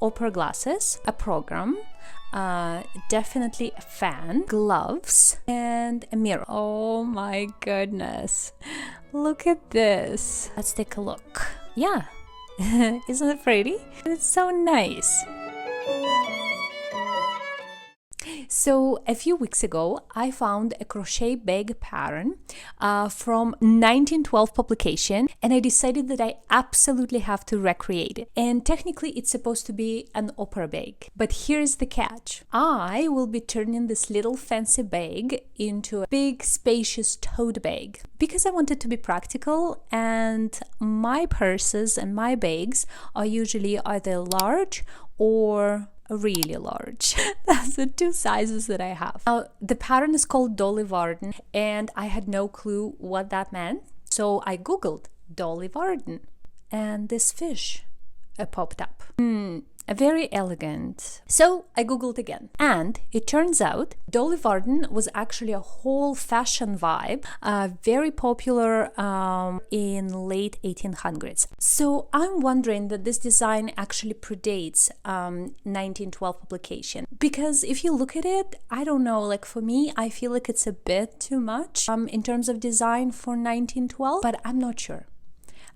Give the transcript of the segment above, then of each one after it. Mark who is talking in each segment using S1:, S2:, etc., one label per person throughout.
S1: opera glasses, a program, definitely a fan, gloves, and a mirror. Oh my goodness, look at this. Let's take a look. Yeah, isn't it pretty? It's so nice. So a few weeks ago, I found a crochet bag pattern from 1912 publication, and I decided that I absolutely have to recreate it. And technically, it's supposed to be an opera bag. But here's the catch. I will be turning this little fancy bag into a big, spacious tote bag because I want it to be practical, and my purses and my bags are usually either large or really large. That's the two sizes that I have. Now, the pattern is called Dolly Varden, and I had no clue what that meant. So I googled Dolly Varden, and this fish popped up. Very elegant. So I googled again, and it turns out Dolly Varden was actually a whole fashion vibe, very popular in late 1800s. So I'm wondering that this design actually predates 1912 publication, because if you look at it, I don't know, like for me, I feel like it's a bit too much in terms of design for 1912, but I'm not sure.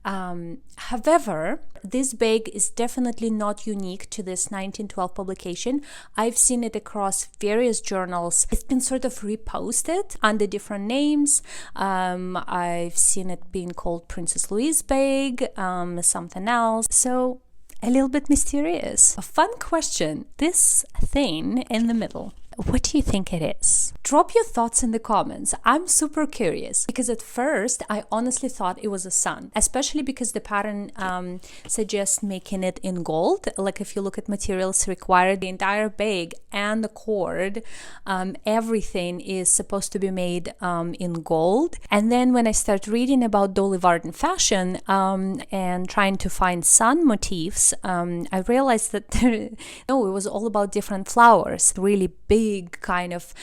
S1: However, this bag is definitely not unique to this 1912 publication. I've seen it across various journals. It's been sort of reposted under different names. I've seen it being called Princess Louise bag, something else. So a little bit mysterious. A fun question. This thing in the middle, what do you think it is? Drop your thoughts in the comments. I'm super curious, because at first I honestly thought it was a sun, especially because the pattern suggests making it in gold. Like if you look at materials required, the entire bag and the cord, everything is supposed to be made in gold. And then when I start reading about Dolly Varden fashion and trying to find sun motifs, I realized that no, it was all about different flowers, really big kind of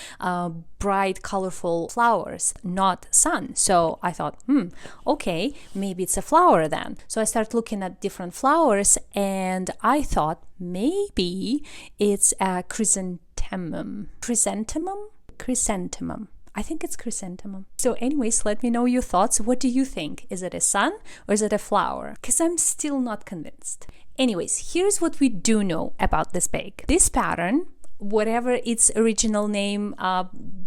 S1: bright colorful flowers, not sun. So I thought, okay, maybe it's a flower then. So I started looking at different flowers, and I thought maybe it's a chrysanthemum. Chrysanthemum. I think it's chrysanthemum. So anyways, let me know your thoughts. What do you think? Is it a sun or is it a flower? Because I'm still not convinced. Anyways, here's what we do know about this bag. This pattern, whatever its original name,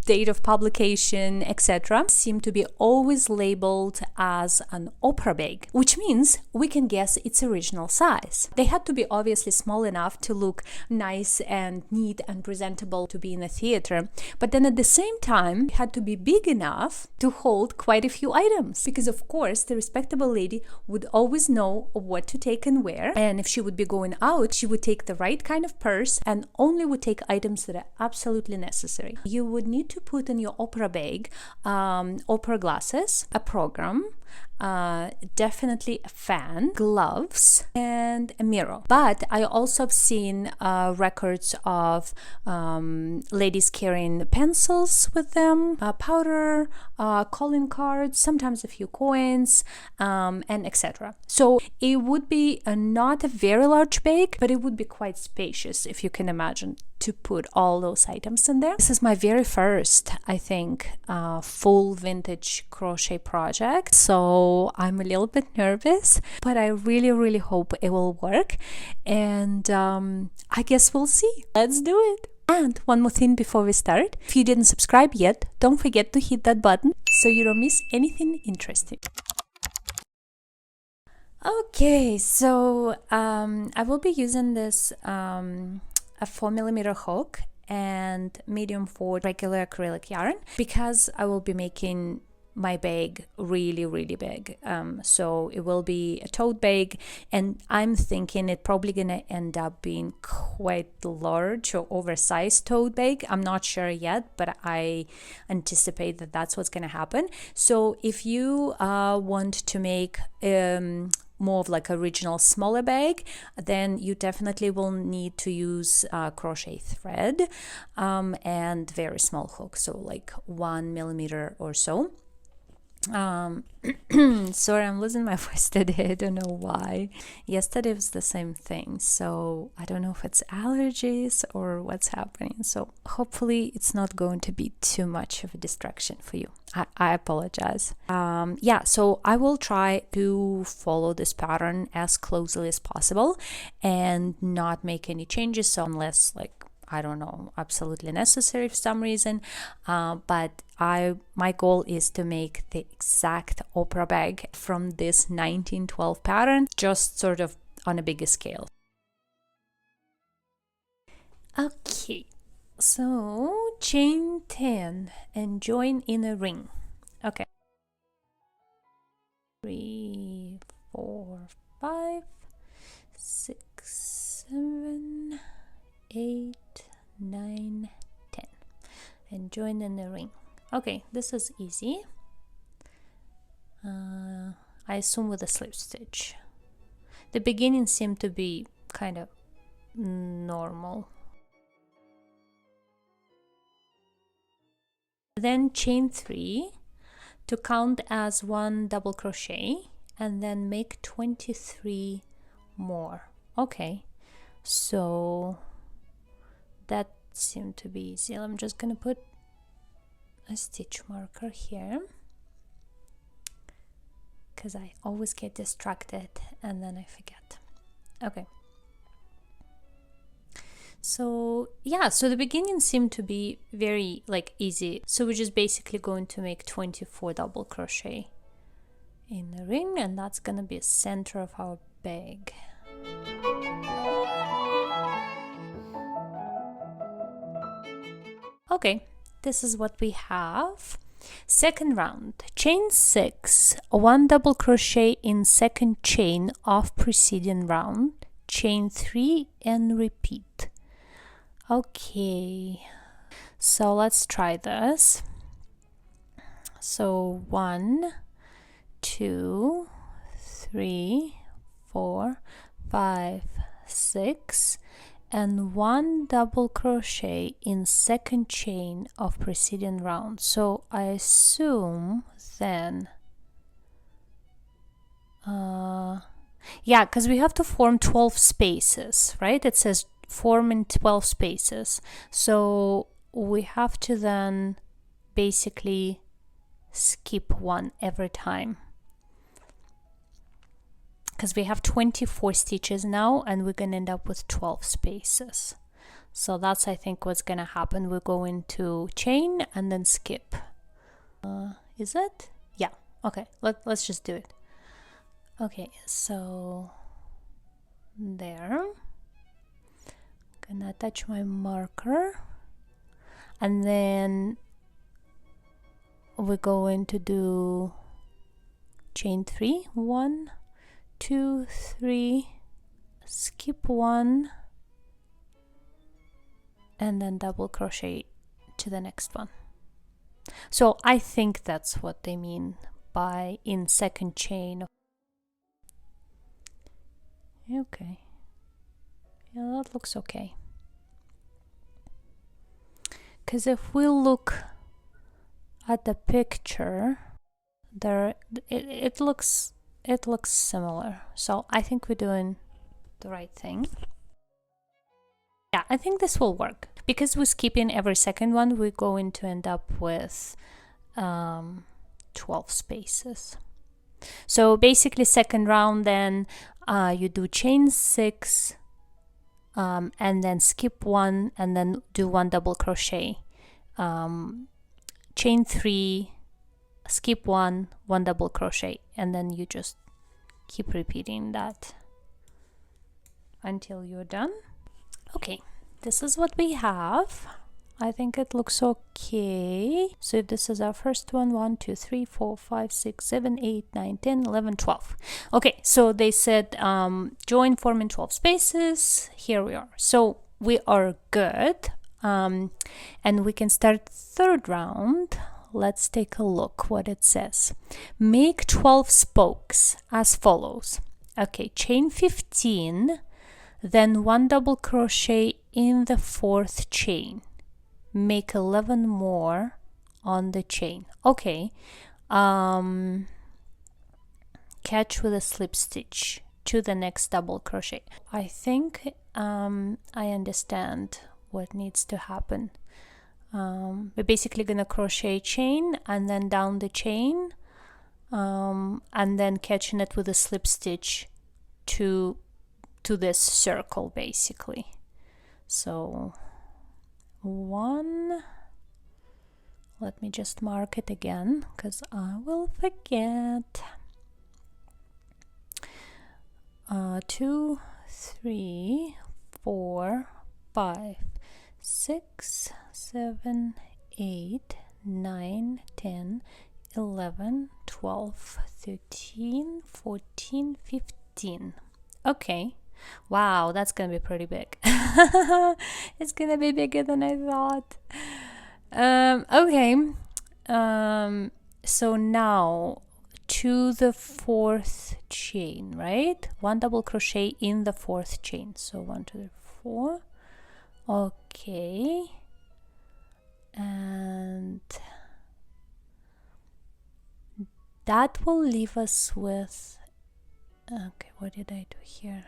S1: date of publication, etc., seem to be always labeled as an opera bag, which means we can guess its original size. They had to be obviously small enough to look nice and neat and presentable to be in a theater, but then at the same time, it had to be big enough to hold quite a few items, because of course the respectable lady would always know what to take and where, and if she would be going out, she would take the right kind of purse and only would take items that are absolutely necessary. You would need to put in your opera bag opera glasses, a program, definitely a fan, gloves, and a mirror. But I also have seen records of ladies carrying pencils with them, powder, calling cards, sometimes a few coins, and etc. So it would be not a very large bag, but it would be quite spacious, if you can imagine, to put all those items in there. This is my very first, I think, full vintage crochet project, so I'm a little bit nervous, but I really hope it will work, and I guess we'll see. Let's do it. And one more thing before we start, if you didn't subscribe yet, don't forget to hit that button so you don't miss anything interesting. Okay, so I will be using this a 4mm hook and medium for regular acrylic yarn, because I will be making my bag really big, so it will be a tote bag, and I'm thinking it probably gonna end up being quite large or oversized tote bag. I'm not sure yet, but I anticipate that that's what's gonna happen. So if you want to make more of like original smaller bag, then you definitely will need to use crochet thread and very small hook, so like 1mm or so. Sorry, I'm losing my voice today. I don't know why. Yesterday was the same thing, so I don't know if it's allergies or what's happening. So hopefully it's not going to be too much of a distraction for you. I apologize. Yeah, so I will try to follow this pattern as closely as possible and not make any changes. So unless, like, I don't know, absolutely necessary for some reason, but my goal is to make the exact opera bag from this 1912 pattern, just sort of on a bigger scale. Okay, so chain 10 and join in a ring. Okay, 3, 4, 5, 6, 7, 8, 9, 10, and join in the ring. Okay, this is easy. I assume with a slip stitch. The beginning seemed to be kind of normal. Then chain 3 to count as 1 double crochet and then make 23 more. Okay, so that seemed to be easy. I'm just gonna put a stitch marker here because I always get distracted and then I forget. Okay, so yeah, so the beginning seemed to be very like easy. So we're just basically going to make 24 double crochet in the ring, and that's gonna be the center of our bag. Okay, this is what we have. Second round, chain 6, 1 double crochet in second chain of preceding round, chain 3 and repeat. Okay, so let's try this. So 1, 2, 3, 4, 5, 6, and 1 double crochet in second chain of preceding round. So I assume then yeah, because we have to form 12 spaces, right? It says form in 12 spaces, so we have to then basically skip one every time, because we have 24 stitches now and we're gonna end up with 12 spaces. So that's, I think, what's gonna happen. We're going to chain and then skip. Is it? Yeah, okay, let's just do it. Okay, so there, gonna attach my marker, and then we're going to do chain 3, 1, 2, 3, skip 1, and then double crochet to the next one. So I think that's what they mean by in second chain. Okay, yeah, that looks okay. Because if we look at the picture there, it looks similar, so I think we're doing the right thing. Yeah, I think this will work. Because we're skipping every second one, we're going to end up with 12 spaces. So basically second round, then you do chain 6 and then skip 1 and then do 1 double crochet, chain 3, skip 1, 1 double crochet, and then you just keep repeating that until you're done. Okay, this is what we have. I think it looks okay. So this is our first one. 1, 2, 3, 4, 5, 6, 7, 8, 9, 10, 11, 12. Okay, so they said join form in 12 spaces. Here we are. So we are good. And we can start third round. Let's take a look what it says. Make 12 spokes as follows. Okay, chain 15, then 1 double crochet in the 4th chain. Make 11 more on the chain. Okay, catch with a slip stitch to the next double crochet. I think I understand what needs to happen. We're basically gonna crochet chain and then down the chain, and then catching it with a slip stitch to this circle basically. So one, let me just mark it again because I will forget. 2, 3, 4, 5, 6, 7, 8, 9, 10, 11, 12, 13, 14, 15. Okay. Wow, that's gonna be pretty big. It's gonna be bigger than I thought. Okay. So now to the 4th chain, right? 1 double crochet in the 4th chain. So 1, 2, 3, 4. Okay. And that will leave us with, okay, what did I do here?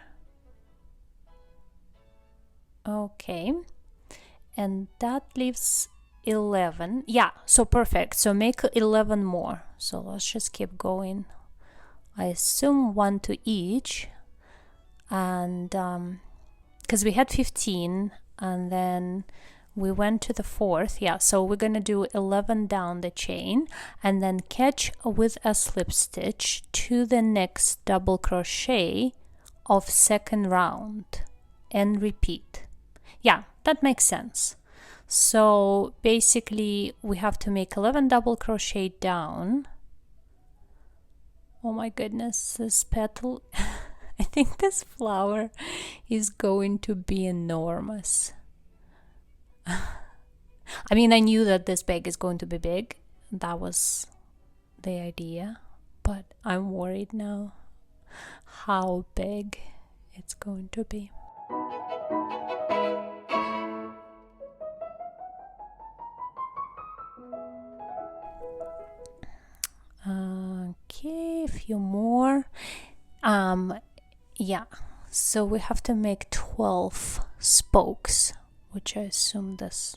S1: Okay, and that leaves 11. Yeah, so perfect. So make 11 more. So let's just keep going. I assume 1 to each, and because we had 15 and then we went to the 4th. Yeah, so we're gonna do 11 down the chain and then catch with a slip stitch to the next double crochet of 2nd round and repeat. Yeah, that makes sense. So basically we have to make 11 double crochet down. Oh my goodness, this petal. I think this flower is going to be enormous. I mean, I knew that this bag is going to be big. That was the idea, but I'm worried now how big it's going to be. Okay, a few more. Yeah, so we have to make 12 spokes, which I assume this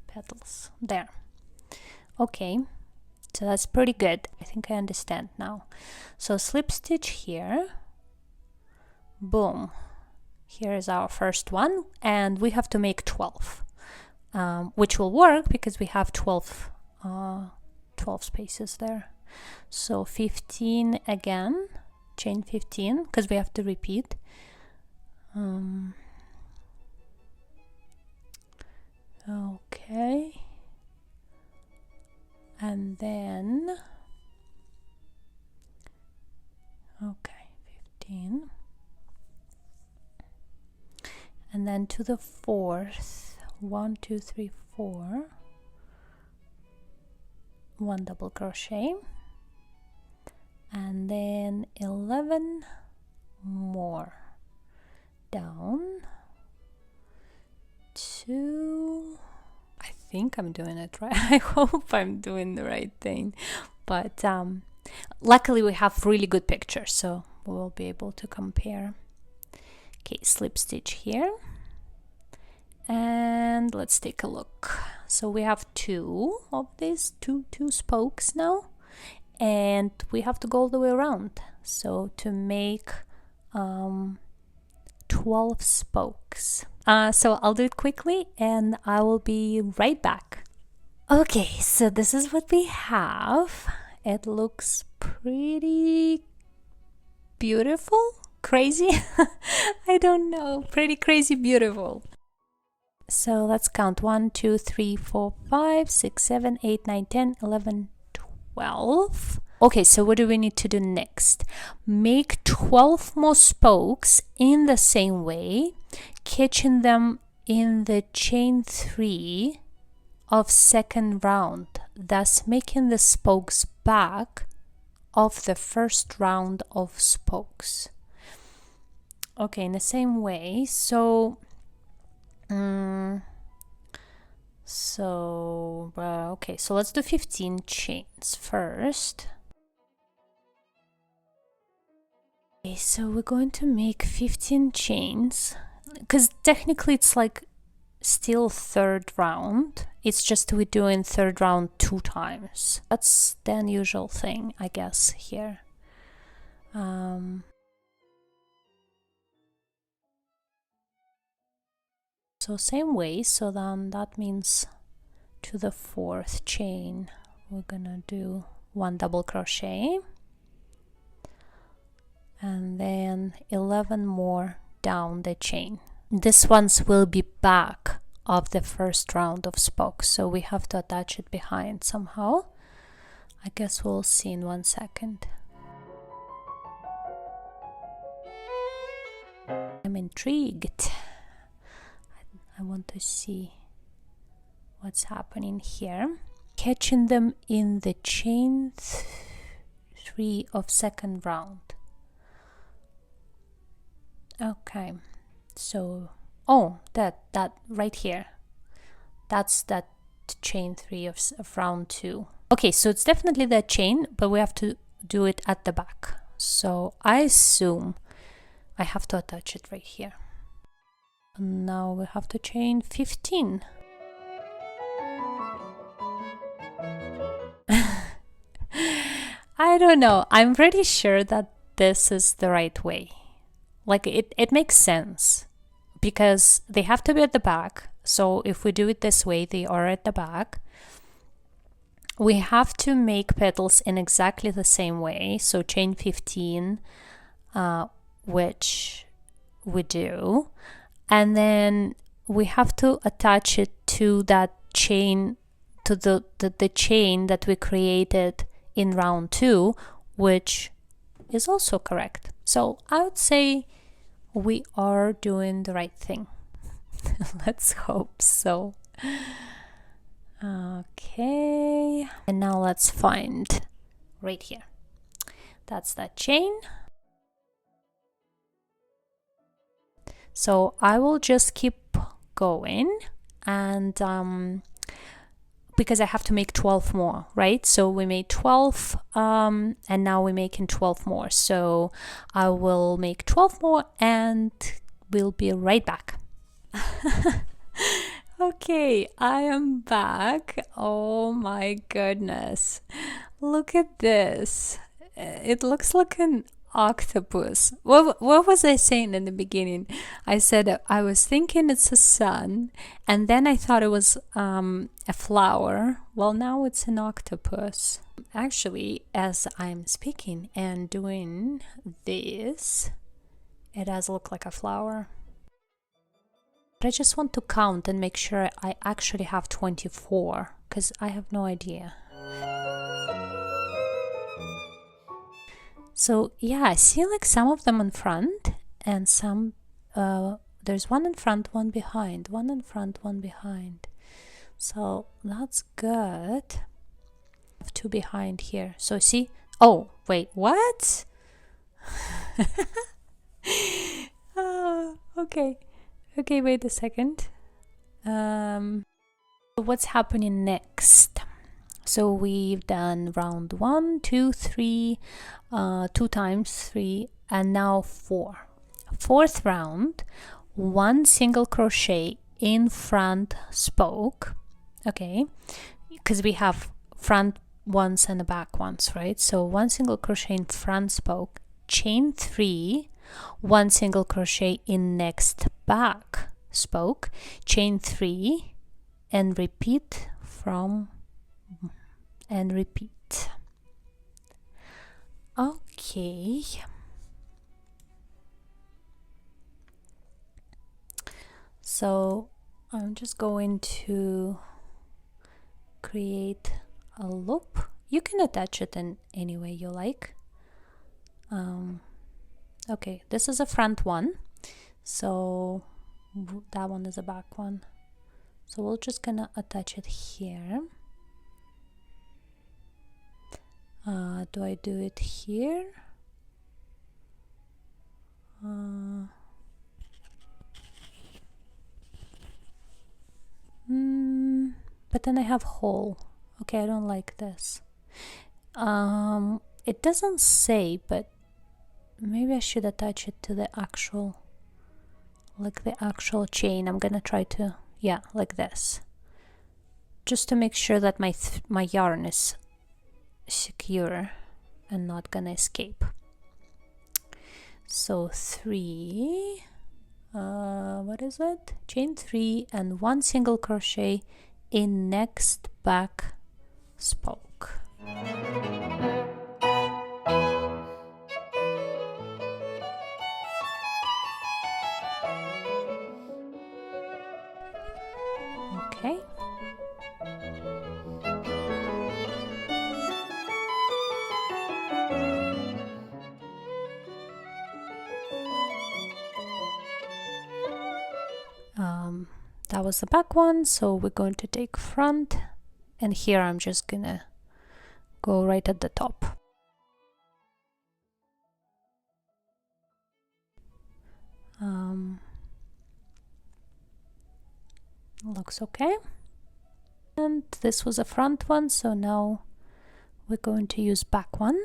S1: petals there. Okay, so that's pretty good. I think I understand now. So slip stitch here, boom, here is our first one, and we have to make 12, which will work because we have 12 spaces there. So 15 again, chain 15 because we have to repeat. Okay, and then okay, 15, and then to the 4th, 1, 2, 3, 4, 1 double crochet, and then 11 more down, 2. I think I'm doing it right. I hope I'm doing the right thing, but luckily we have really good pictures, so we'll be able to compare. Okay, slip stitch here, and let's take a look. So we have 2 of these two spokes now, and we have to go all the way around. So to make 12 spokes. So I'll do it quickly and I will be right back. Okay, so this is what we have. It looks pretty beautiful, crazy. I don't know, pretty crazy beautiful. So let's count 1, 2, 3, 4, 5, 6, 7, 8, 9, 10, 11, 12. Okay, so what do we need to do next? Make 12 more spokes in the same way, catching them in the chain 3 of 2nd round, thus making the spokes back of the 1st round of spokes. Okay, in the same way, so So okay, so let's do 15 chains first. Okay, so we're going to make 15 chains, because technically it's like still third round. It's just we're doing third round 2 times. That's the unusual thing, I guess, here. So same way, so then that means to the 4th chain we're gonna do 1 double crochet and then 11 more down the chain. This ones will be back of the first round of spokes, so we have to attach it behind somehow. I guess we'll see in 1 second. I'm intrigued. I want to see what's happening here. Catching them in the chain 3 of second round. Okay, so that right here, that's that chain 3 of round 2. Okay, so it's definitely that chain, but we have to do it at the back. So I assume I have to attach it right here. And now we have to chain 15. I don't know. I'm pretty sure that this is the right way. Like it makes sense because they have to be at the back. So if we do it this way, they are at the back. We have to make petals in exactly the same way. So chain 15, which we do. And then we have to attach it to that chain, to the chain that we created in round 2, which is also correct. So I would say we are doing the right thing. Let's hope so. Okay, and now let's find right here. That's that chain. So I will just keep going, and because I have to make 12 more, right? So we made 12 and now we're making 12 more. So I will make 12 more and we'll be right back. Okay, I am back. Oh my goodness. Look at this. It looks like an octopus. What was I saying in the beginning? I said I was thinking it's a sun, and then I thought it was a flower. Well, now it's an octopus. Actually, as I'm speaking and doing this, it does look like a flower. But I just want to count and make sure I actually have 24, because I have no idea. So yeah, I see like some of them in front and some, there's one in front, one behind, one in front, one behind. So that's good. I have 2 behind here. So see, oh wait, what? Okay, wait a second. What's happening next? So we've done round 1, 2, 3, 2 times 3, and now 4. 4th round, 1 single crochet in front spoke. Okay, because we have front ones and the back ones, right? So 1 single crochet in front spoke, chain 3, 1 single crochet in next back spoke, chain 3, and repeat from and repeat. Okay, so I'm just going to create a loop. You can attach it in any way you like. Okay, this is a front one, so that one is a back one, so we're just gonna attach it here. Do I do it here? but then I have hole. Okay, I don't like this. It doesn't say, but maybe I should attach it to the actual, like the actual chain. I'm gonna try to, yeah, like this, just to make sure that my yarn is secure and not gonna escape. So 3, what is it? Chain 3 and 1 single crochet in next back spoke. Okay. That was the back one, so we're going to take front, and here I'm just gonna go right at the top. Looks okay. And this was a front one, so now we're going to use back one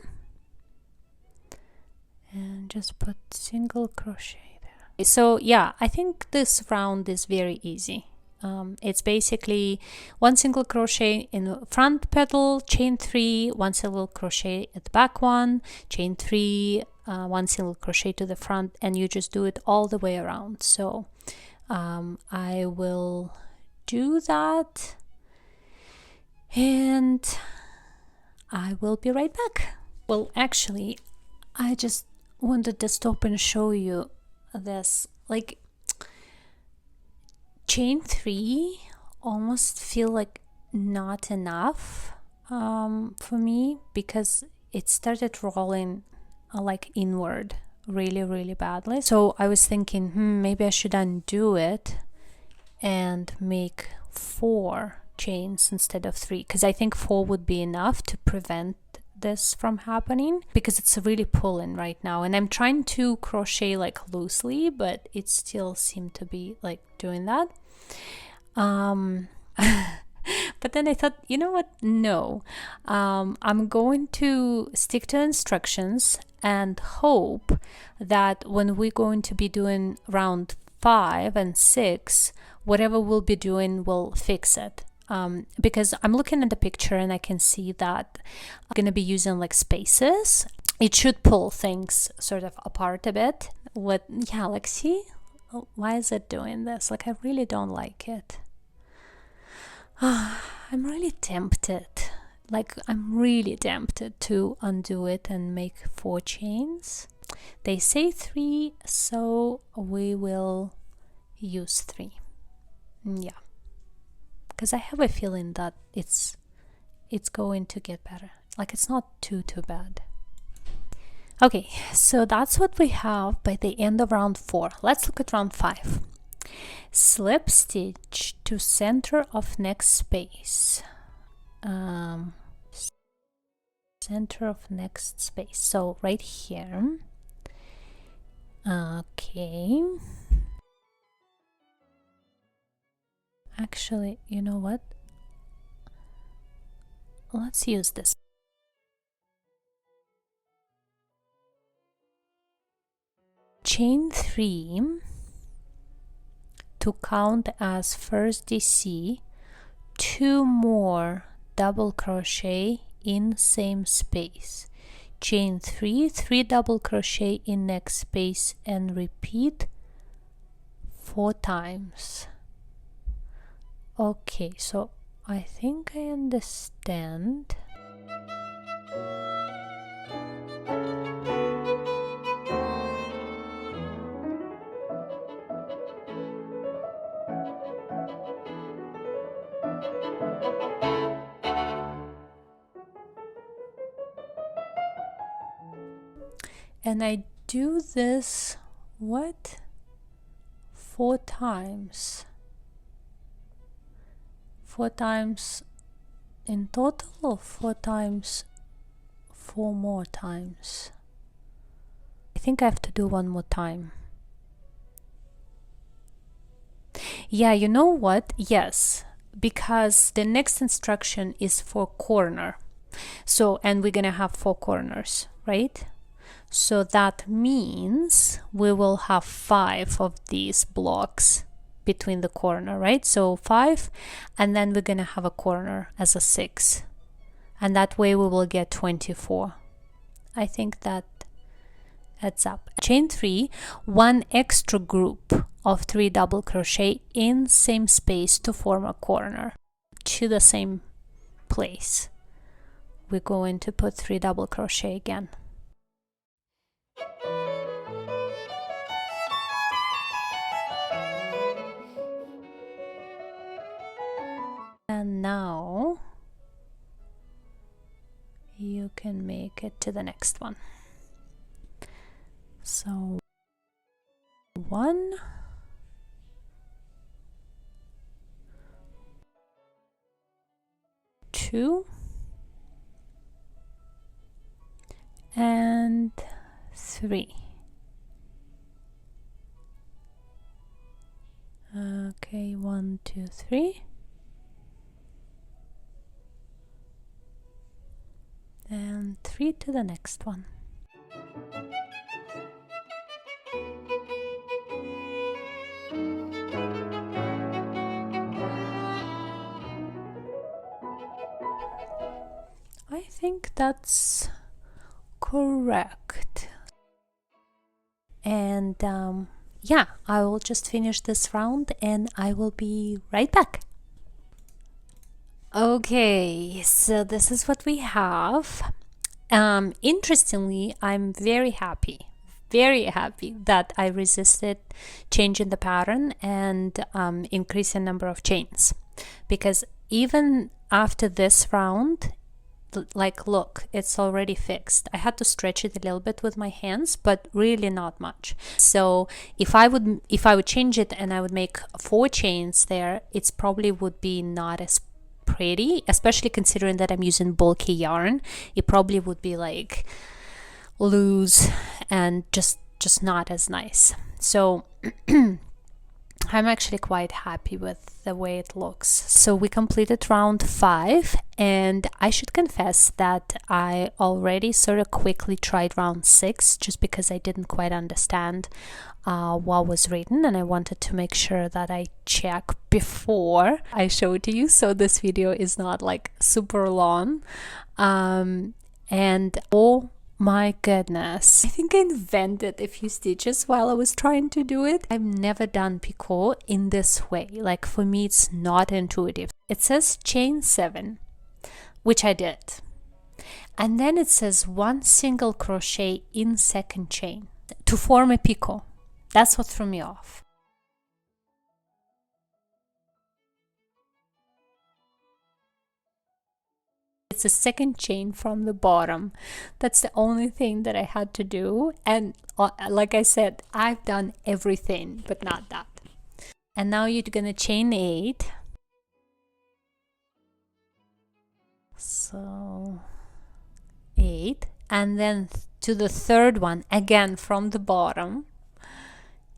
S1: and just put single crochet. So yeah, I think this round is very easy. It's basically 1 single crochet in the front petal, chain 3, 1 single crochet at the back one, chain 3, 1 single crochet to the front, and you just do it all the way around. So I will do that and I will be right back. Well, actually, I just wanted to stop and show you this, like chain 3 almost feel like not enough for me, because it started rolling like inward really badly. So I was thinking, maybe I should undo it and make 4 chains instead of 3, because I think 4 would be enough to prevent this from happening, because it's really pulling right now, and I'm trying to crochet like loosely, but it still seemed to be like doing that. But then I thought, you know what, no, I'm going to stick to instructions and hope that when we're going to be doing round 5 and 6, whatever we'll be doing will fix it. Because I'm looking at the picture and I can see that I'm going to be using like spaces. It should pull things sort of apart a bit. Yeah, like, see, why is it doing this? Like, I really don't like it. I'm really tempted. Like, I'm really tempted to undo it and make 4 chains. They say 3, so we will use 3. Yeah. Because I have a feeling that it's going to get better. Like, it's not too bad. Okay, so that's what we have by the end of round 4. Let's look at round 5. Slip stitch to center of next space. Center of next space. So right here. Okay. Actually, you know what? Let's use this. Chain 3 to count as first DC, 2 more double crochet in same space. Chain 3, 3 double crochet in next space, and repeat 4 times. Okay, so I think I understand. And I do this, what? 4 times. 4 times in total, or 4 times 4 more times? I think I have to do one more time. Yeah, you know what? Yes, because the next instruction is for corner. So, and we're gonna have 4 corners, right? So that means we will have 5 of these blocks between the corner, right? So 5, and then we're gonna have a corner as a 6, and that way we will get 24. I think that adds up. Chain 3, 1 extra group of 3 double crochet in same space to form a corner to the same place. We're going to put 3 double crochet again. And now you can make it to the next one. So 1, 2, and 3. Okay, 1, 2, 3. And 3 to the next one. I think that's correct. And yeah, I will just finish this round and I will be right back. Okay, so this is what we have. Interestingly, I'm very happy that I resisted changing the pattern and increasing number of chains, because even after this round, like, look, it's already fixed. I had to stretch it a little bit with my hands, but really not much. So if I would change it and I would make 4 chains there, it's probably would be not as pretty, especially considering that I'm using bulky yarn. It probably would be like loose and just not as nice. So I'm actually quite happy with the way it looks. So we completed round 5, and I should confess that I already sort of quickly tried round 6 just because I didn't quite understand what was written, and I wanted to make sure that I check before I show it to you, so this video is not like super long. And oh my goodness, I think I invented a few stitches while I was trying to do it. I've never done picot in this way. Like, for me, it's not intuitive. It says chain 7, which I did, and then it says 1 single crochet in second chain to form a picot. That's what threw me off. It's a second chain from the bottom. That's the only thing that I had to do, and like I said, I've done everything but not that. And now you're gonna chain 8. So 8, and then to the third one again from the bottom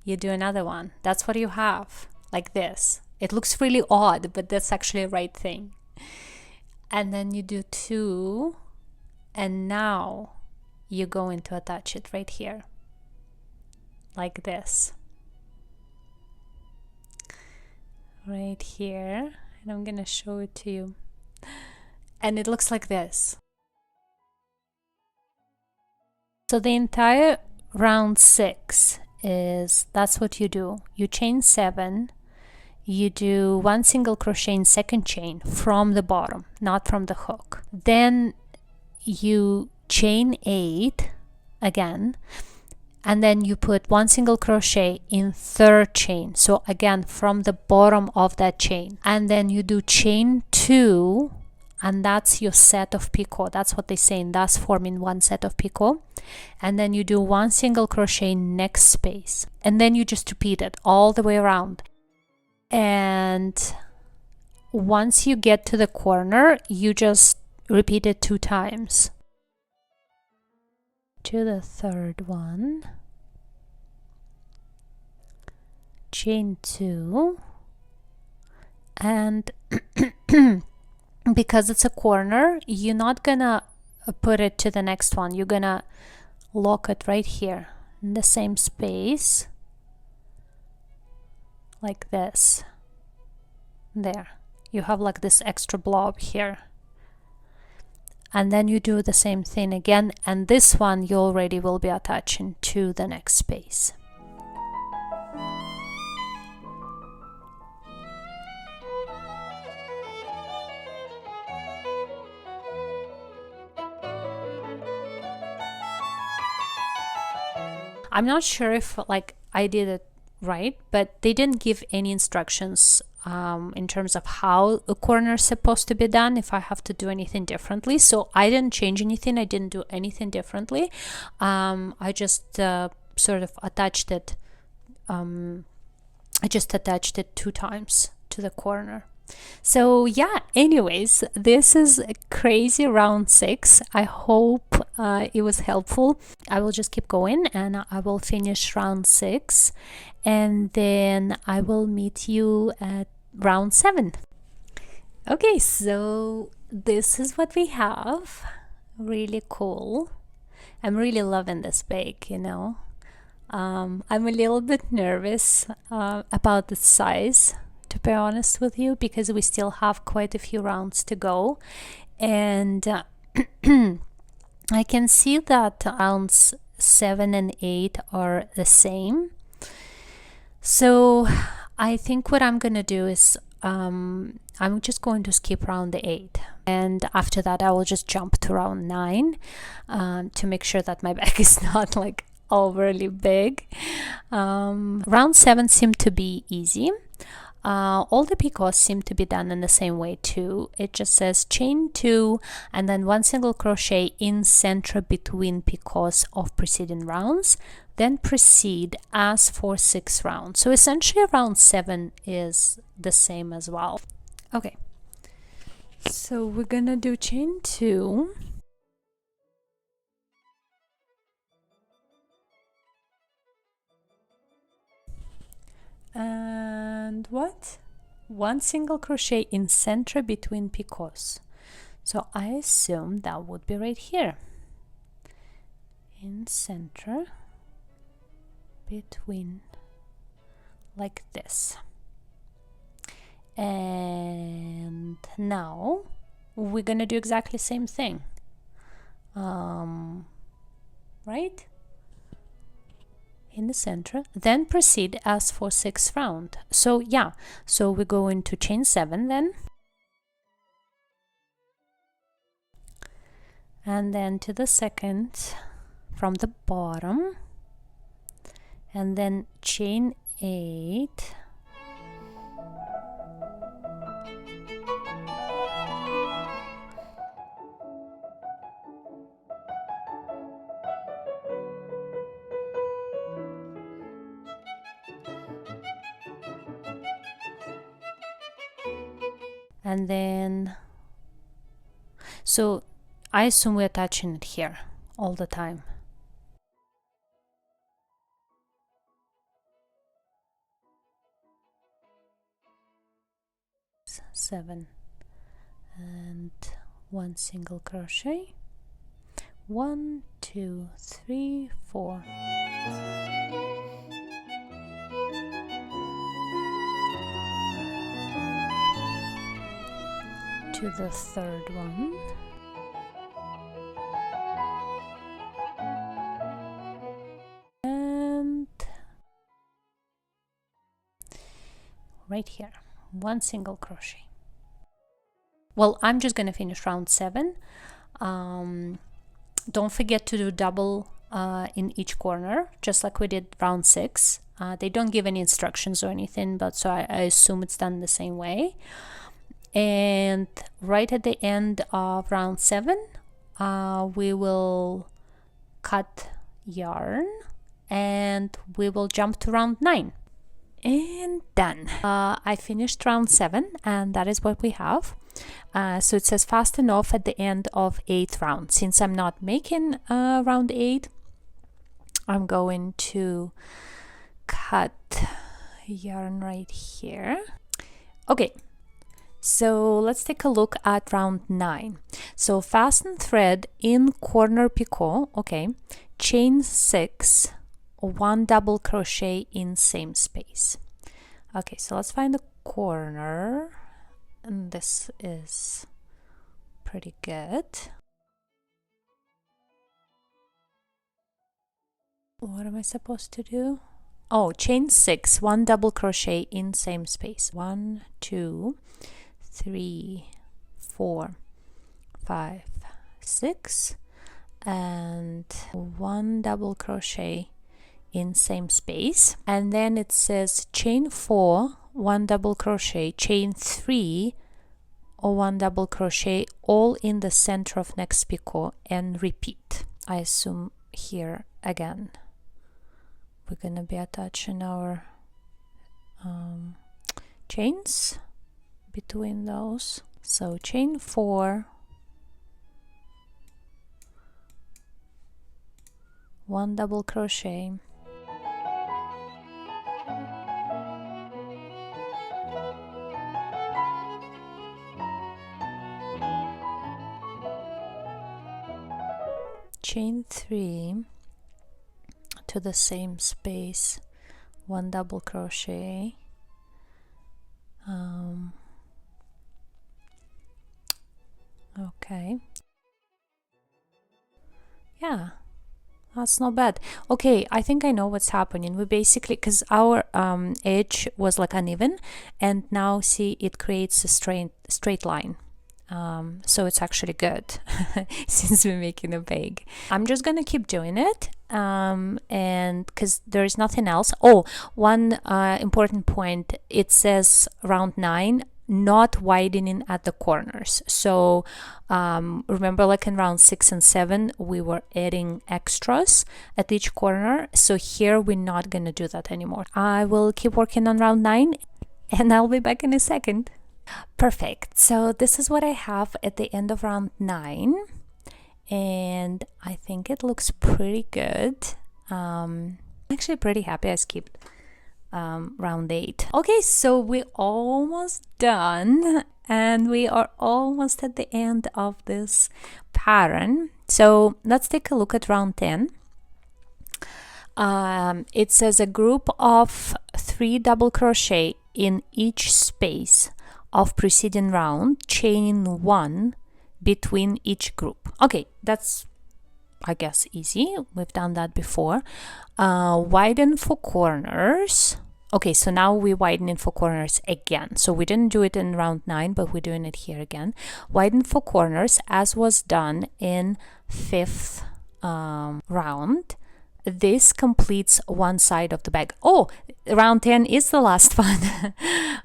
S1: you do another one. That's what you have, like this. It looks really odd, but that's actually the right thing. And then you do 2, and now you're going to attach it right here, like this, right here, and I'm gonna show it to you, and it looks like this. So the entire round 6 is, that's what you do. You chain 7, you do 1 single crochet in second chain from the bottom, not from the hook. Then you chain 8 again, and then you put 1 single crochet in third chain, so again from the bottom of that chain, and then you do chain 2, and that's your set of picot. That's what they say, and that's forming 1 set of picot. And then you do 1 single crochet next space, and then you just repeat it all the way around. And once you get to the corner, you just repeat it 2 times. To the third one, chain 2, and because it's a corner, you're not gonna put it to the next one. You're gonna lock it right here in the same space, like this. There, you have like this extra blob here, and then you do the same thing again, and this one you already will be attaching to the next space. I'm not sure if like I did it right, but they didn't give any instructions in terms of how a corner is supposed to be done, if I have to do anything differently. So I didn't change anything, I didn't do anything differently. I just sort of attached it, I just attached it 2 times to the corner. So yeah, anyways, this is a crazy round 6. I hope it was helpful. I will just keep going and I will finish round 6, and then I will meet you at round 7. Okay, so this is what we have. Really cool. I'm really loving this bag, you know. I'm a little bit nervous about the size, to be honest with you, because we still have quite a few rounds to go, and I can see that rounds 7 and 8 are the same. So I think what I'm gonna do is I'm just going to skip round 8, and after that I will just jump to round 9 to make sure that my bag is not like overly big. Round 7 seemed to be easy. All the picots seem to be done in the same way too. It just says chain 2 and then 1 single crochet in center between picots of preceding rounds, then proceed as for 6 rounds. So essentially round 7 is the same as well. Okay, so we're gonna do chain 2, and what? 1 single crochet in center between picots. So I assume that would be right here, in center between, like this. And now we're gonna do exactly the same thing, right? In the center, then proceed as for 6th round. So yeah, so we go into chain 7 then, and then to the second from the bottom, and then chain 8, and then, so I assume we're attaching it here all the time. Seven and 1 single crochet, 1 2 3 4, to the 3rd one, and right here 1 single crochet. Well, I'm just gonna finish round 7. Don't forget to do double in each corner, just like we did round 6. They don't give any instructions or anything, but so I assume it's done the same way. And right at the end of round 7, we will cut yarn and we will jump to round 9. And done. I finished round 7, and that is what we have. So it says fasten off at the end of 8th round. Since I'm not making round 8, I'm going to cut yarn right here. Okay, So let's take a look at round 9. So fasten thread in corner picot, okay, chain 6, 1 double crochet in same space. Okay, so let's find the corner, and this is pretty good. What am I supposed to do? Oh, chain 6, 1 double crochet in same space. 1, 2, 3, 4, 5, 6, and 1 double crochet in same space. And then it says chain 4, 1 double crochet, chain 3 or 1 double crochet, all in the center of next picot, and repeat. I assume here again we're gonna be attaching our chains between those. So chain 4, 1 double crochet, chain 3 to the same space, 1 double crochet, okay, yeah, that's not bad. Okay, I think I know what's happening. We basically, because our edge was like uneven, and now see, it creates a straight line. So it's actually good since we're making a bag. I'm just gonna keep doing it, and because there is nothing else. Oh, one important point, it says round 9, not widening at the corners. So remember, like in round 6 and 7, we were adding extras at each corner. So here we're not gonna do that anymore. I will keep working on round 9, and I'll be back in a second. Perfect. So this is what I have at the end of round 9, and I think it looks pretty good. I'm actually pretty happy I skipped round 8. Okay, so we're almost done, and we are almost at the end of this pattern. So let's take a look at round 10. It says a group of 3 double crochet in each space of preceding round, chaining 1 between each group. Okay, that's, I guess, easy. We've done that before. Widen for corners. Okay, so now we're widening for corners again. So we didn't do it in round 9, but we're doing it here again. Widen for corners, as was done in 5th round. This completes one side of the bag. Oh, round 10 is the last one.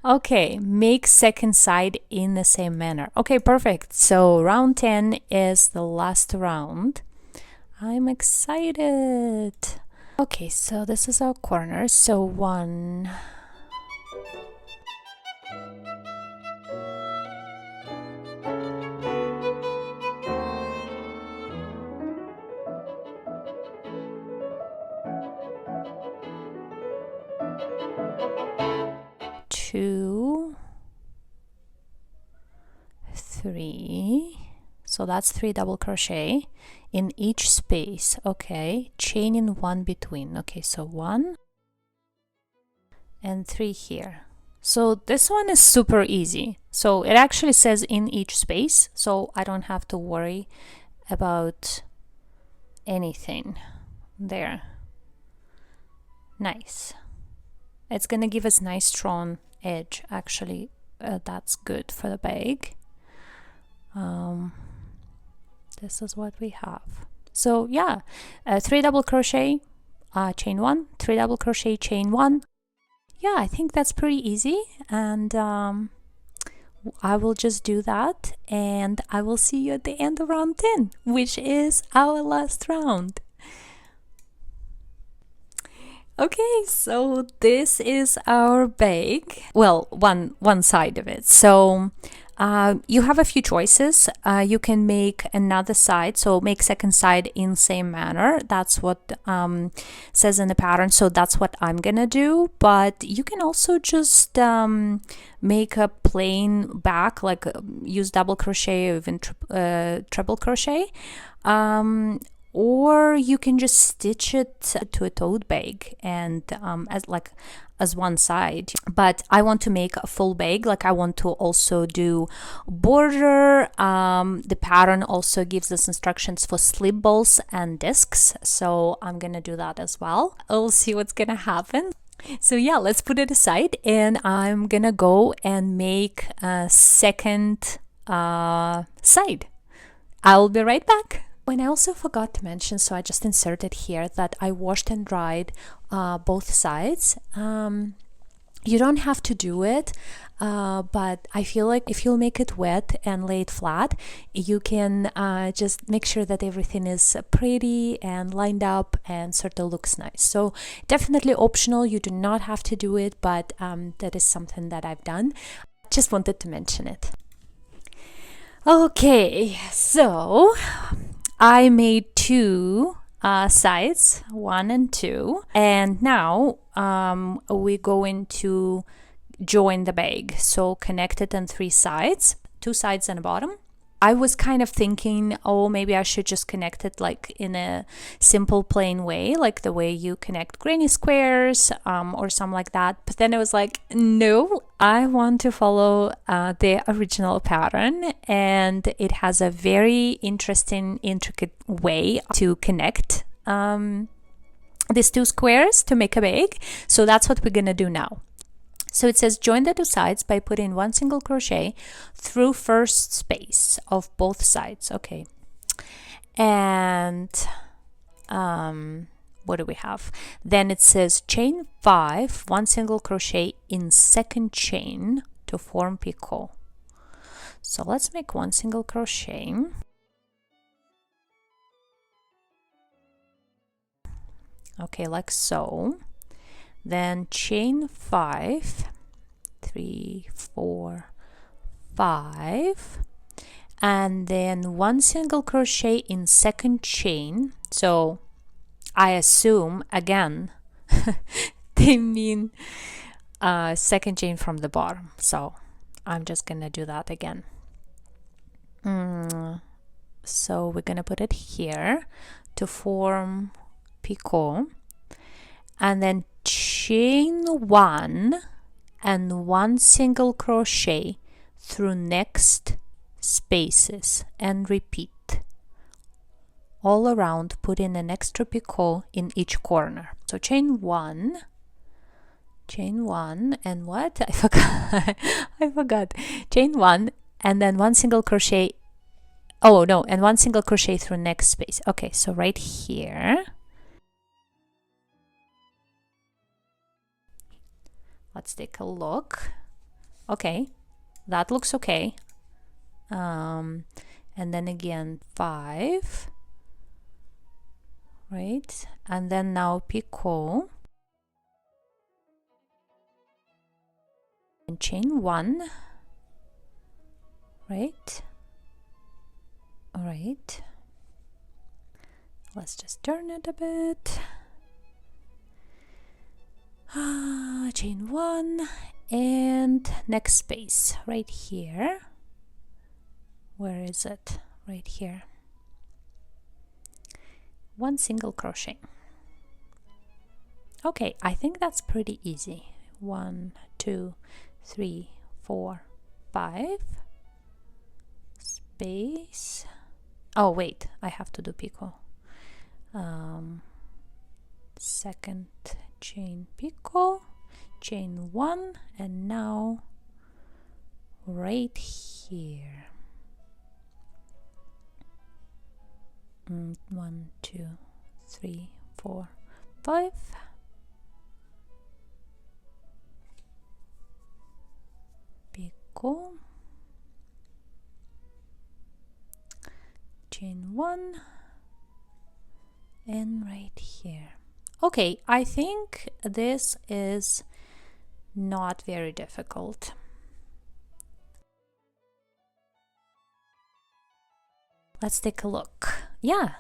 S1: Okay, make second side in the same manner. Okay, perfect. So round 10 is the last round. I'm excited. Okay, so this is our corner. So 1, 2, 3, so that's 3 double crochet in each space. Okay, chaining 1 between. Okay, so 1 and 3 here. So this one is super easy. So it actually says in each space, so I don't have to worry about anything there. Nice. It's gonna give us nice strong edge. Actually, that's good for the bag. This is what we have. So yeah, 3 double crochet, chain 1, 3 double crochet, chain 1. Yeah, I think that's pretty easy, and I will just do that, and I will see you at the end of round 10, which is our last round. Okay, so this is our bag. Well, one side of it. So you have a few choices. You can make another side, so make second side in same manner. That's what says in the pattern, so that's what I'm gonna do. But you can also just make a plain back, like use double crochet or even treble crochet, or you can just stitch it to a tote bag and as one side. But I want to make a full bag, like I want to also do border. The pattern also gives us instructions for slip balls and discs, so I'm gonna do that as well. I'll see what's gonna happen. So yeah, let's put it aside, and I'm gonna go and make a second side. I'll be right back. And I also forgot to mention, so I just inserted here, that I washed and dried both sides. You don't have to do it, but I feel like if you'll make it wet and lay it flat, you can just make sure that everything is pretty and lined up and sort of looks nice. So definitely optional, you do not have to do it, but that is something that I've done. Just wanted to mention it. Okay, so I made two sides, 1 and 2, and now we're going to join the bag. So connect it on 3 sides, 2 sides and a bottom. I was kind of thinking, oh, maybe I should just connect it like in a simple plain way, like the way you connect granny squares or something like that. But then I was like, no, I want to follow the original pattern, and it has a very interesting, intricate way to connect these 2 squares to make a bag. So that's what we're gonna do now. So it says join the 2 sides by putting 1 single crochet through first space of both sides. Okay. And what do we have? Then it says chain 5, 1 single crochet in second chain to form picot. So let's make 1 single crochet. Okay, like so. Then chain 5, 3, 4, 5, and then 1 single crochet in second chain. So I assume again they mean second chain from the bottom, so I'm just gonna do that again. So we're gonna put it here to form picot, and then chain 1 and 1 single crochet through next spaces and repeat all around, putting an extra picot in each corner. So chain 1, and what? I forgot. I forgot. Chain 1 and then 1 single crochet. Oh no, and 1 single crochet through next space. Okay, so right here. Let's take a look. Okay, that looks okay. And then again 5, right? And then now picot and chain 1, right? All right. Let's just turn it a bit. Chain 1 and next space right here. Where is it? Right here. 1 single crochet. Okay, I think that's pretty easy. 1, 2, 3, 4, 5. Space. Oh wait, I have to do picot. Second chain picot, chain 1, and now right here. 1, 2, 3, 4, 5. Picot, chain 1, and right here. Okay, I think this is not very difficult. Let's take a look. Yeah.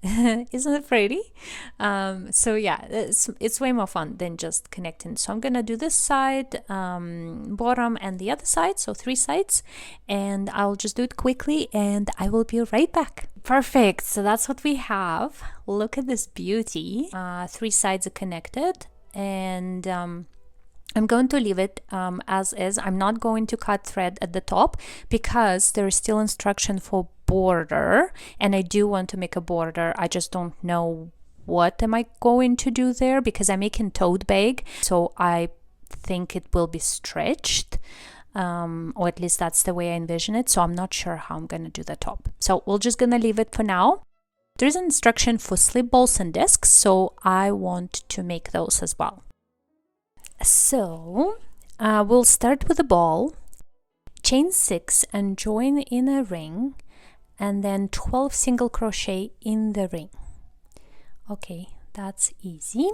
S1: Isn't it pretty? So yeah, it's way more fun than just connecting. So I'm gonna do this side, bottom, and the other side, so 3 sides, and I'll just do it quickly and I will be right back. Perfect. So that's what we have. Look at this beauty. 3 sides are connected, and I'm going to leave it as is. I'm not going to cut thread at the top because there is still instruction for border, and I do want to make a border. I just don't know what am I going to do there because I'm making tote bag, so I think it will be stretched, or at least that's the way I envision it. So I'm not sure how I'm going to do the top. So we're just going to leave it for now. There's an instruction for slip balls and discs, so I want to make those as well. So we'll start with a ball, chain 6 and join in a ring, and then 12 single crochet in the ring. Okay, that's easy.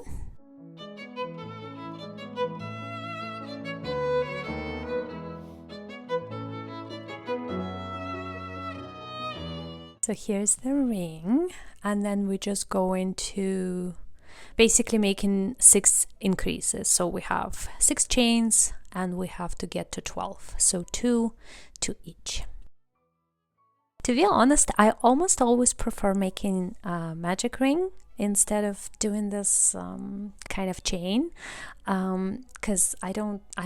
S1: So here's the ring, and then we're just going to basically making 6 increases. So we have 6 chains and we have to get to 12, so 2 to each. To be honest, I almost always prefer making a magic ring instead of doing this kind of chain, because I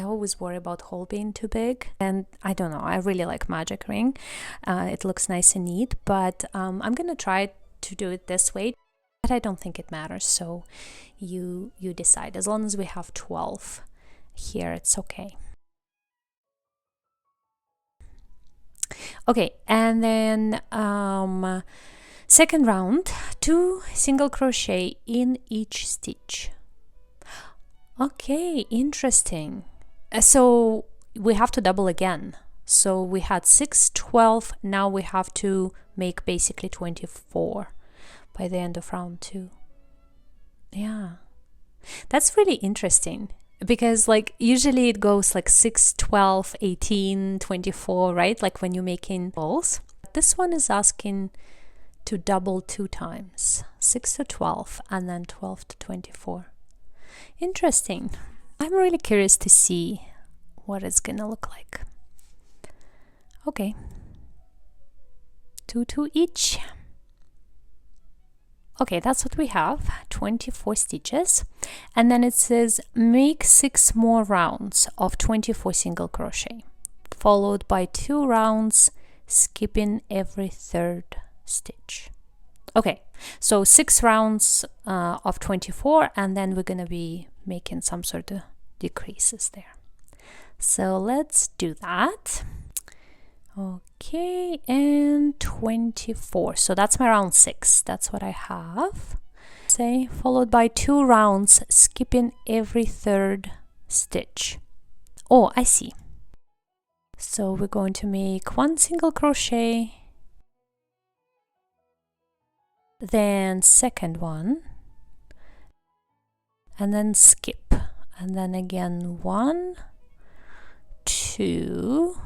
S1: always worry about hole being too big, and I don't know, I really like magic ring. It looks nice and neat, but I'm gonna try to do it this way, but I don't think it matters, so you decide. As long as we have 12 here, it's okay. Okay, and then second round, 2 single crochet in each stitch. Okay, interesting. So we have to double again. So we had 6, 12, now we have to make basically 24 by the end of round 2. Yeah, that's really interesting, because like usually it goes like 6, 12, 18, 24, right? Like when you're making balls. This one is asking to double 2 times, 6 to 12 and then 12 to 24. Interesting. I'm really curious to see what it's gonna look like. Okay, 2 to each. Okay, that's what we have, 24 stitches, and then it says make 6 more rounds of 24 single crochet, followed by 2 rounds skipping every 3rd stitch. Okay, so 6 rounds of 24, and then we're gonna be making some sort of decreases there. So let's do that. Okay, and 24. So that's my round 6. That's what I have. Say, followed by 2 rounds, skipping every 3rd stitch. Oh, I see. So we're going to make 1 single crochet, then second one, and then skip, and then again 1, 2,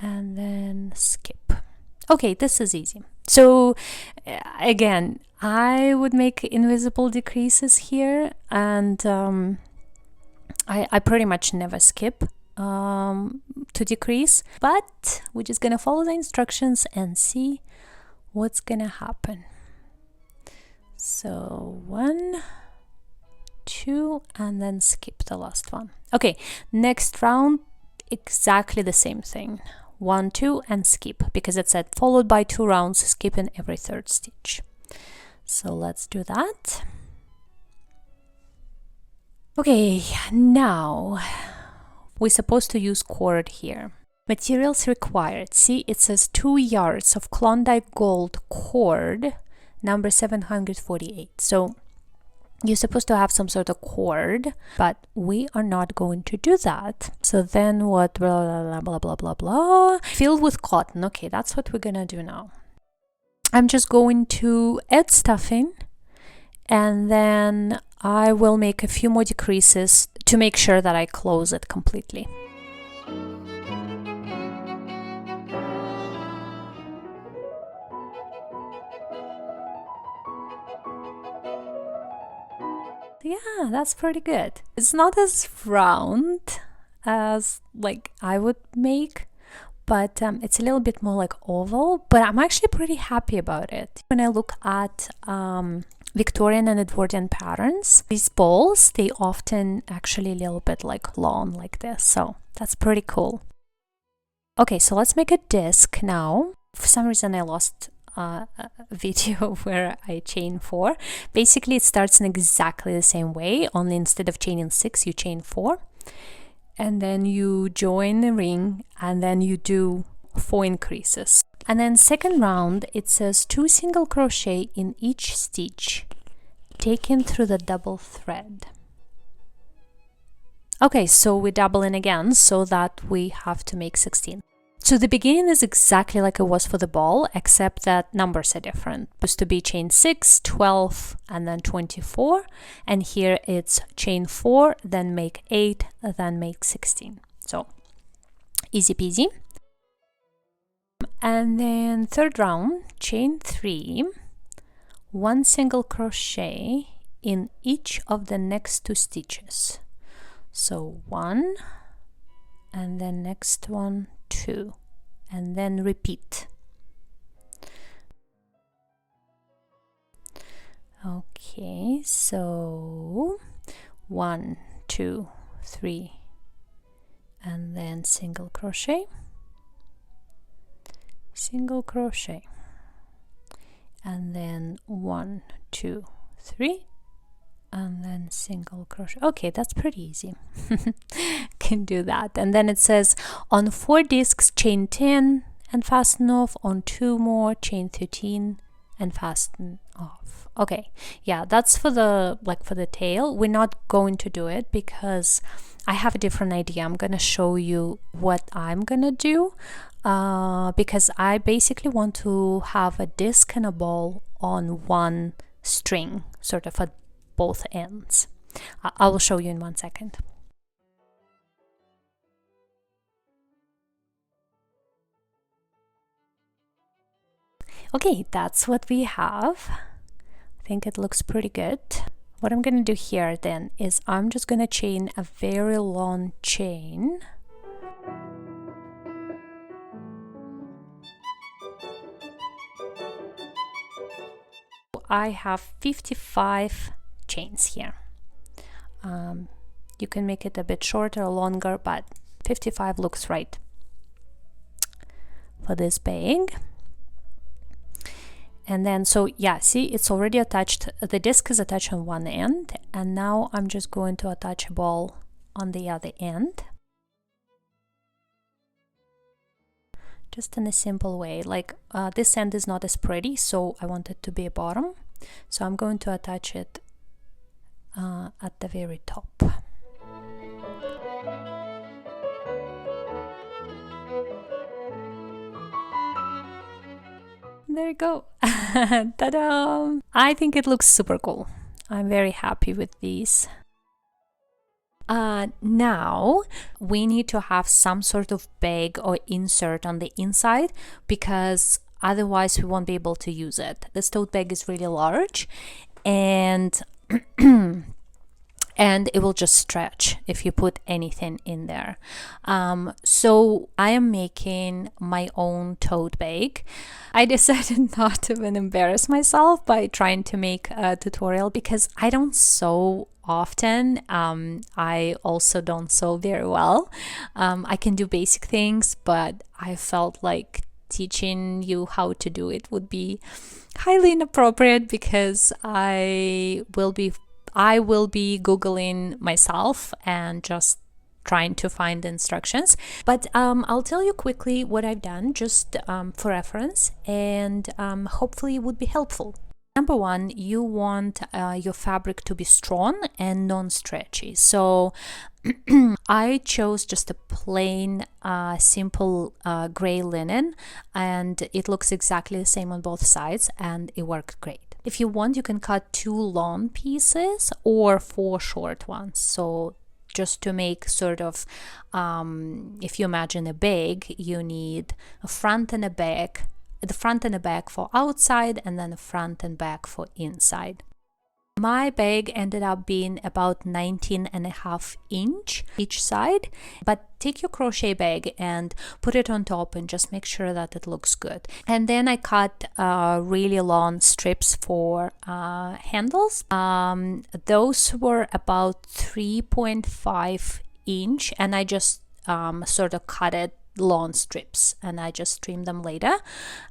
S1: and then skip. Okay, this is easy. So again, I would make invisible decreases here, and I pretty much never skip to decrease, but we're just gonna follow the instructions and see what's gonna happen. So 1, 2, and then skip the last one. Okay, next round, exactly the same thing. 1, 2, and skip, because it said followed by 2 rounds, skipping every 3rd stitch. So let's do that. Okay, now we're supposed to use cord here. Materials required. See, it says 2 yards of Klondike gold cord, number 748. So you're supposed to have some sort of cord, but we are not going to do that. So then what? Blah, blah, blah, blah, blah, blah. Filled with cotton. Okay, that's what we're gonna do now. I'm just going to add stuffing, and then I will make a few more decreases to make sure that I close it completely. Yeah, that's pretty good. It's not as round as like I would make, but it's a little bit more like oval, but I'm actually pretty happy about it. When I look at Victorian and Edwardian patterns, these balls, they often actually a little bit like long like this, so that's pretty cool. Okay, so let's make a disc now. For some reason I lost a video where I chain 4. Basically it starts in exactly the same way, only instead of chaining 6 you chain 4, and then you join the ring, and then you do 4 increases. And then second round it says 2 single crochet in each stitch taken through the double thread. Okay, so we double in again so that we have to make 16. So the beginning is exactly like it was for the ball, except that numbers are different. It used to be chain 6, 12, and then 24, and here it's chain 4, then make 8, then make 16. So easy peasy. And then third round, chain 3, 1 single crochet in each of the next 2 stitches. So 1, and then next one 2, and then repeat. Okay, so 1, 2, 3, and then single crochet, single crochet, and then 1, 2, 3, and then single crochet. Okay, that's pretty easy. Can do that. And then it says on 4 discs chain 10 and fasten off, on 2 more chain 13 and fasten off. Okay, yeah, that's for the for the tail. We're not going to do it because I have a different idea. I'm gonna show you what I'm gonna do because I basically want to have a disc and a ball on one string, sort of at both ends. I will show you in 1 second. Okay, that's what we have. I think it looks pretty good. What I'm gonna do here then is I'm just gonna chain a very long chain. I have 55 chains here. You can make it a bit shorter or longer, but 55 looks right for this bag. And then, so yeah, see, it's already attached. The disc is attached on one end, and now I'm just going to attach a ball on the other end. Just in a simple way, like this end is not as pretty, so I want it to be a bottom. So I'm going to attach it at the very top. There you go. Ta-da! I think it looks super cool. I'm very happy with these. Now we need to have some sort of bag or insert on the inside, because otherwise we won't be able to use it. This tote bag is really large, and and it will just stretch if you put anything in there. So I am making my own tote bag. I decided not to even embarrass myself by trying to make a tutorial because I don't sew often. I also don't sew very well. I can do basic things, but I felt like teaching you how to do it would be highly inappropriate because I will be Googling myself and just trying to find the instructions. But I'll tell you quickly what I've done, just for reference, and hopefully it would be helpful. Number one, you want your fabric to be strong and non-stretchy. So I chose just a plain, simple gray linen, and it looks exactly the same on both sides, and it worked great. If you want, you can cut 2 long pieces or 4 short ones. So just to make sort of, if you imagine a bag, you need a front and a back, the front and a back for outside, and then a front and back for inside. My bag ended up being about 19.5 inch each side, but take your crochet bag and put it on top and just make sure that it looks good. And then I cut really long strips for handles. Those were about 3.5 inch, and I just sort of cut it long strips and I just trimmed them later,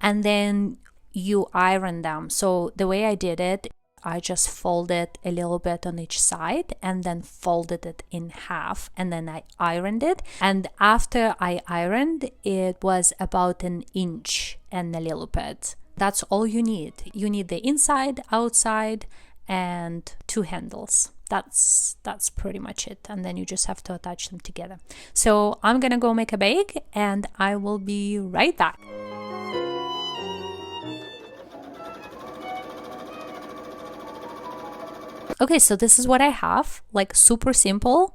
S1: and then you iron them. So the way I did it, I just folded a little bit on each side and then folded it in half, and then I ironed it. And after I ironed, it was about 1 inch and a little bit. That's all you need. You need the inside, outside, and 2 handles. That's pretty much it, and then you just have to attach them together. So I'm gonna go make a bag and I will be right back. Okay, so this is what I have, like super simple.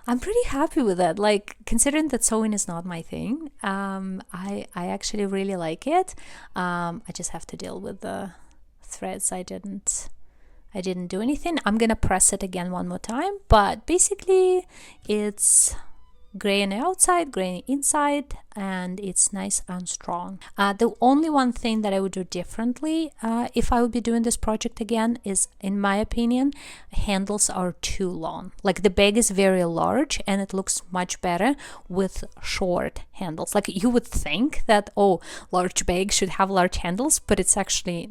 S1: I'm pretty happy with it, like considering that sewing is not my thing. I actually really like it. I just have to deal with the threads. I didn't do anything. I'm gonna press it again one more time, but basically it's gray on the outside, gray on the inside, and it's nice and strong. The only one thing that I would do differently if I would be doing this project again is, in my opinion, handles are too long. Like the bag is very large and it looks much better with short handles. Like you would think that, oh, large bag should have large handles, but it's actually,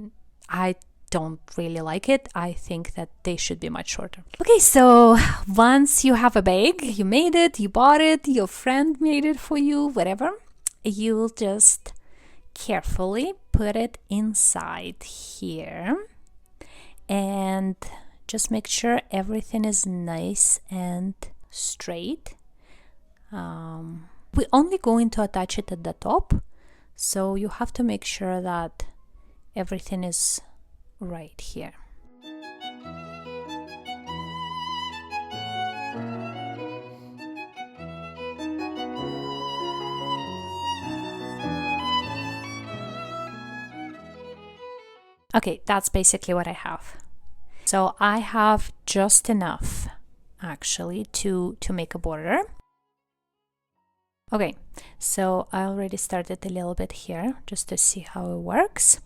S1: I don't really like it. I think that they should be much shorter. Okay, so once you have a bag, you made it, you bought it, your friend made it for you, whatever, you'll just carefully put it inside here and just make sure everything is nice and straight. We're only going to attach it at the top, so you have to make sure that everything is right here. Okay, that's basically what I have. So I have just enough actually to make a border. Okay, so I already started a little bit here just to see how it works.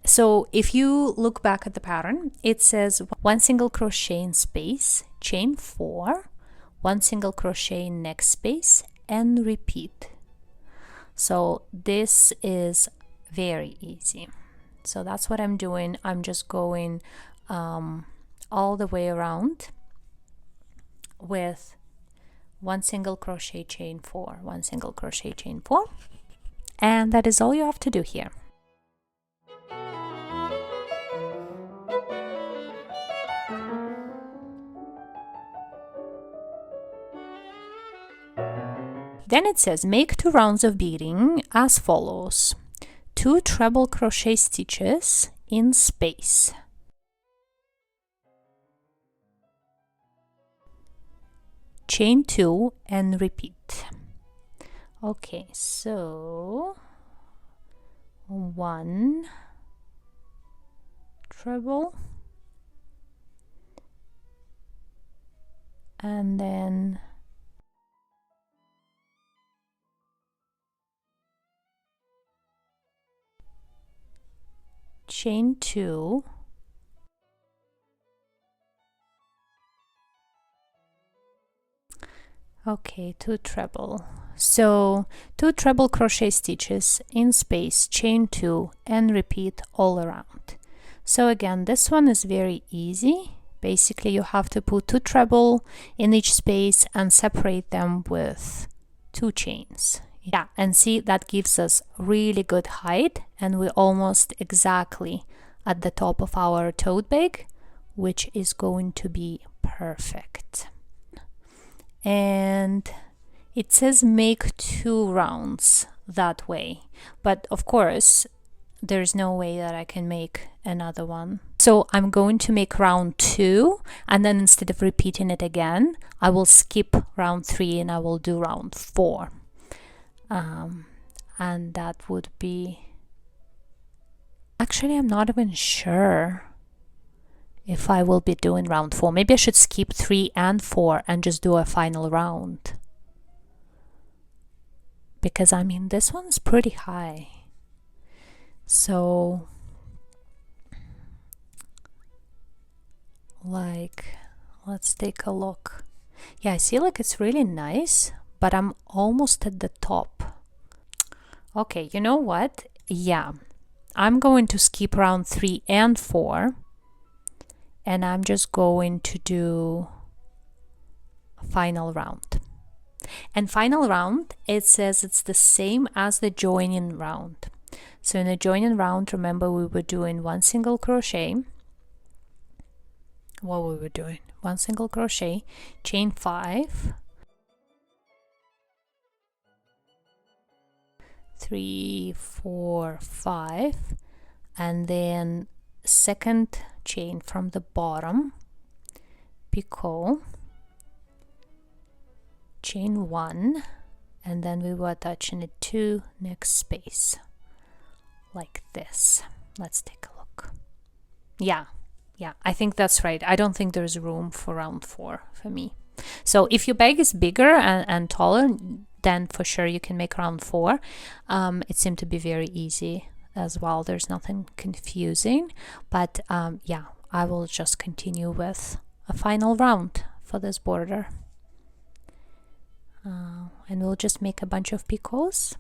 S1: So if you look back at the pattern, it says 1 single crochet in space, chain 4, 1 single crochet in next space, and repeat. So this is very easy. So that's what I'm doing. I'm just going all the way around with 1 single crochet chain 4, 1 single crochet chain 4, and that is all you have to do here. Then it says make 2 rounds of beading as follows: 2 treble crochet stitches in space, chain 2 and repeat. Okay, so 1 treble and then chain 2, okay, 2 treble. So 2 treble crochet stitches in space, chain 2 and repeat all around. So again, this one is very easy. Basically you have to put 2 treble in each space and separate them with 2 chains. Yeah, and see, that gives us really good height, and we're almost exactly at the top of our tote bag, which is going to be perfect. And it says make 2 rounds that way, but of course there's no way that I can make another one. So I'm going to make round 2, and then instead of repeating it again, I will skip round 3 and I will do round 4. And that would be, actually I'm not even sure if I will be doing round 4. Maybe I should skip 3 and 4 and just do a final round, because I mean this one's pretty high. So like, let's take a look. Yeah, I see like it's really nice, but I'm almost at the top. Okay, you know what? Yeah, I'm going to skip round 3 and 4, and I'm just going to do final round. And final round, it says it's the same as the joining round. So in the joining round, remember we were doing 1 single crochet. What we were doing? 1 single crochet, chain 5, 3, 4, 5, and then second chain from the bottom, picot, chain 1, and then we were attaching it to next space like this. Let's take a look. Yeah, I think that's right. I don't think there's room for round 4 for me. So if your bag is bigger and taller, then for sure you can make round 4. It seemed to be very easy as well. There's nothing confusing, but yeah, I will just continue with a final round for this border. And we'll just make a bunch of picots.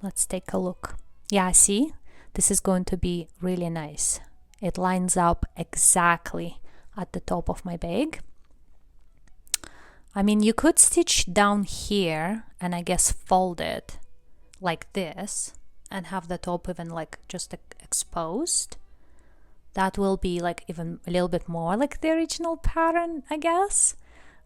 S1: Let's take a look. Yeah, see, this is going to be really nice. It lines up exactly at the top of my bag. I mean, you could stitch down here and I guess fold it like this and have the top even like just exposed. That will be like even a little bit more like the original pattern, I guess.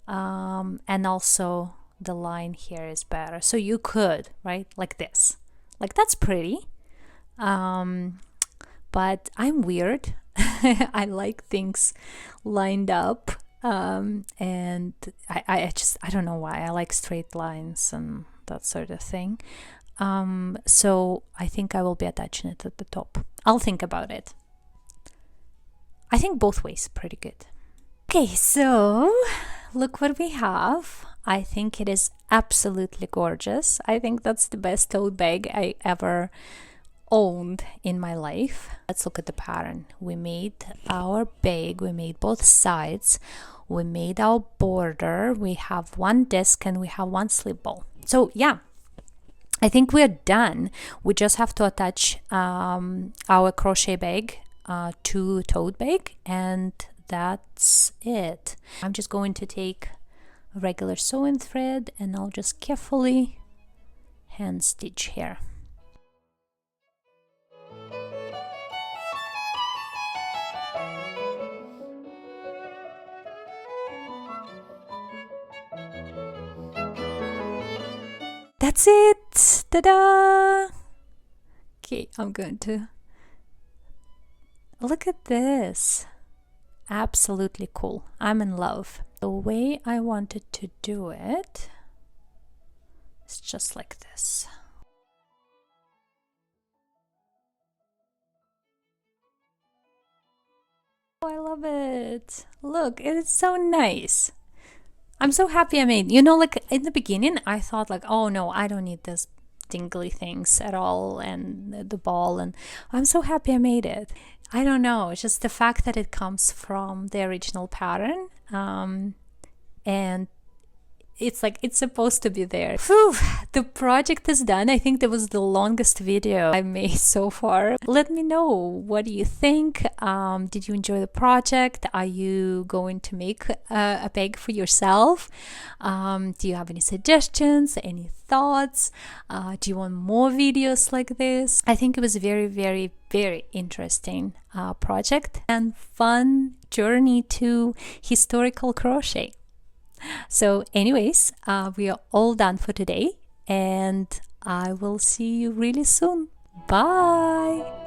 S1: And also the line here is better. So you could, right, like this. Like that's pretty. But I'm weird. I like things lined up. And I don't know why. I like straight lines and that sort of thing. So I think I will be attaching it at the top. I'll think about it. I think both ways are pretty good. Okay, so look what we have. I think it is absolutely gorgeous. I think that's the best tote bag I ever owned in my life. Let's look at the pattern. We made our bag, we made both sides, we made our border, we have 1 disc and we have 1 slip ball. So yeah, I think we're done. We just have to attach our crochet bag to tote bag, and that's it. I'm just going to take a regular sewing thread and I'll just carefully hand stitch here. That's it! Ta-da! Okay, I'm going to look at this. Absolutely cool. I'm in love. The way I wanted to do it is just like this. Oh, I love it. Look, it is so nice. I'm so happy I made, you know, like in the beginning I thought like, oh no, I don't need this dingly things at all and the ball, and I'm so happy I made it. I don't know, it's just the fact that it comes from the original pattern, and it's like it's supposed to be there. Whew, the project is done. I think that was the longest video I made so far. Let me know, what do you think? Did you enjoy the project? Are you going to make a bag for yourself? Do you have any suggestions, any thoughts? Do you want more videos like this? I think it was a very, very, very interesting project and fun journey to historical crochet. So anyways, we are all done for today, and I will see you really soon. Bye!